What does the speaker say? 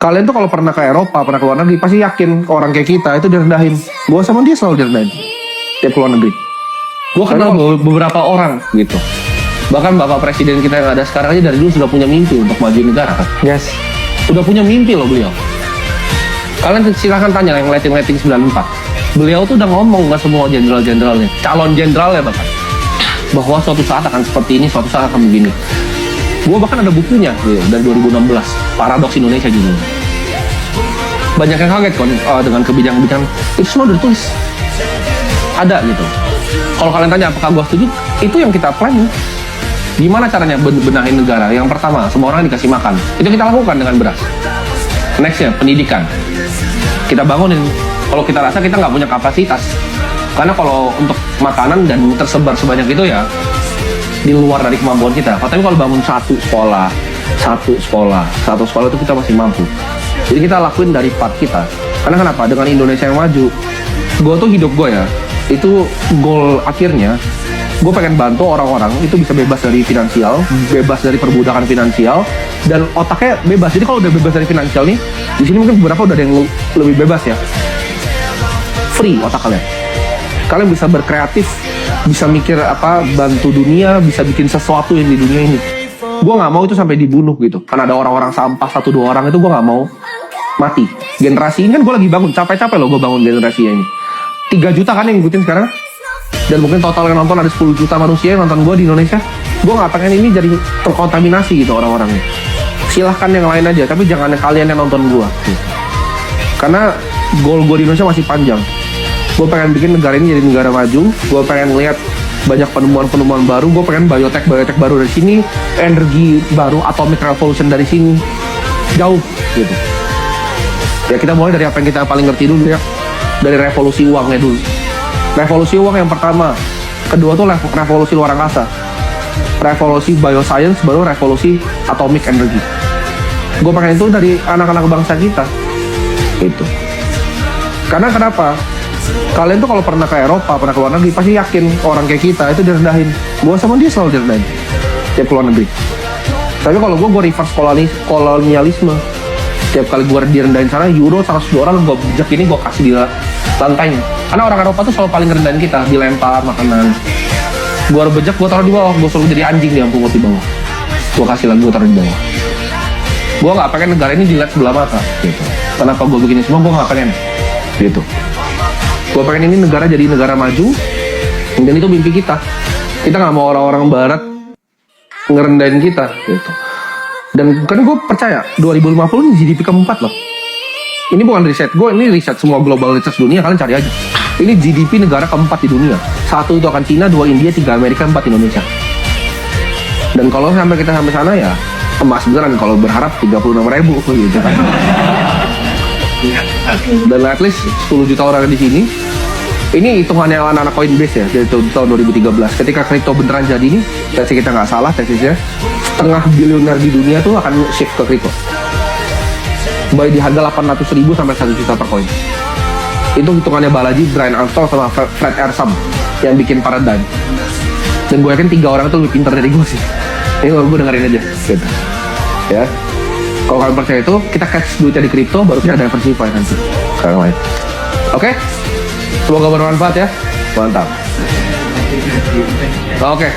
Kalian tuh kalau pernah ke Eropa, pernah ke luar negeri, pasti yakin orang kayak kita itu direndahin. Gue sama dia selalu direndahin tiap ke luar negeri. Gue kenal beberapa orang gitu. Bahkan bapak presiden kita yang ada sekarang aja dari dulu sudah punya mimpi untuk maju negara kan. Yes. Udah punya mimpi loh beliau. Kalian silahkan tanya yang rating 94. Beliau tuh udah ngomong ke semua jenderal-jenderalnya, calon jenderalnya bahkan, bahwa suatu saat akan seperti ini, suatu saat akan begini. Gue bahkan ada bukunya gitu, dari 2016, Paradoks Indonesia juga. Banyak yang kaget kan dengan kebijakan-kebijakan itu semua udah ditulis. Ada gitu. Kalau kalian tanya apakah gue setuju, itu yang kita planning. Gimana caranya benahin negara? Yang pertama, semua orang dikasih makan. Itu kita lakukan dengan beras. Nextnya, pendidikan. Kita bangunin. Kalau kita rasa kita nggak punya kapasitas. Karena kalau untuk makanan dan tersebar sebanyak itu ya, di luar dari kemampuan kita. Tapi kalau bangun satu sekolah itu kita masih mampu. Jadi kita lakuin dari part kita. Karena kenapa? Dengan Indonesia yang maju, gue tuh hidup gue ya, itu goal akhirnya, gue pengen bantu orang-orang itu bisa bebas dari finansial, bebas dari perbudakan finansial, dan otaknya bebas. Jadi kalau udah bebas dari finansial nih, di sini mungkin beberapa udah ada yang lebih bebas ya. Free otak kalian. Kalian bisa berkreatif, bisa mikir apa, bantu dunia, bisa bikin sesuatu yang di dunia ini. Gue nggak mau itu sampai dibunuh gitu. Karena ada orang-orang sampah 1-2 orang itu gue nggak mau mati. Generasi ini kan gue lagi bangun, capek-capek loh gue bangun generasi ini. 3 juta kan yang ngikutin sekarang. Dan mungkin total yang nonton ada 10 juta manusia yang nonton gue di Indonesia. Gue gak pengen ini jadi terkontaminasi gitu orang-orangnya. Silahkan yang lain aja, tapi jangan kalian yang nonton gue gitu. Karena goal gue di Indonesia masih panjang. Gue pengen bikin negara ini jadi negara maju. Gue pengen lihat banyak penemuan-penemuan baru. Gue pengen biotek baru dari sini, energi baru, atomic revolution dari sini. Jauh gitu. Ya kita mulai dari apa yang kita paling ngerti dulu ya. Dari revolusi uangnya dulu. Revolusi uang yang pertama, kedua tuh revolusi luar angkasa, revolusi bioscience, baru revolusi atomic energy. Gue pengen itu dari anak-anak bangsa kita, itu. Karena kenapa? Kalian tuh kalau pernah ke Eropa, pernah ke luar negeri, pasti yakin orang kayak kita itu direndahin. Gue sama dia selalu direndahin tiap ke luar negeri. Tapi kalau gue reverse kolonialisme. Tiap kali gue direndahin sana, euro 100 dolar, gue bejek ini gue kasih di lantainya. Karena orang Eropa tuh selalu paling ngerendahin kita, dilempar makanan. Gue bejek, gue taruh di bawah, gue selalu jadi anjing di ampung di bawah. Gue kasih lagi, gue taruh di bawah. Gue nggak pengen negara ini dilihat sebelah mata. Gitu. Kenapa gue begini semua? Gue nggak pengen. Gitu. Gue pengen ini negara jadi negara maju, dan itu mimpi kita. Kita nggak mau orang-orang Barat ngerendahin kita. Gitu. Dan karena gue percaya 2050 ini GDP keempat loh. Ini bukan riset gue, ini riset semua global research dunia, kalian cari aja. Ini GDP negara keempat di dunia. 1 itu akan Cina, 2 India, 3 Amerika, 4 Indonesia. Dan kalau kita sampai sana ya emas beneran, kalau berharap 36.000 gitu kan. Dan at least 10 juta orang di sini. Ini hitungannya anak-anak Coinbase ya, dari tahun 2013. Ketika kripto beneran jadi ini, tesis kita nggak salah tesisnya, setengah biliuner di dunia tuh akan shift ke kripto. Baik di harga 800.000 sampai 1 juta per koin. Itu hitungannya Balaji, Brian Armstrong sama Fred Ersam yang bikin paradigm. Dan gue yakin 3 orang itu lebih pintar dari gue sih. Ini kalau gue dengerin aja gitu. Ya. Kalau kalian percaya itu, kita catch duitnya di kripto, baru kita diversify nanti sekarang lain. Oke? Semoga bermanfaat ya. Mantap. Oke.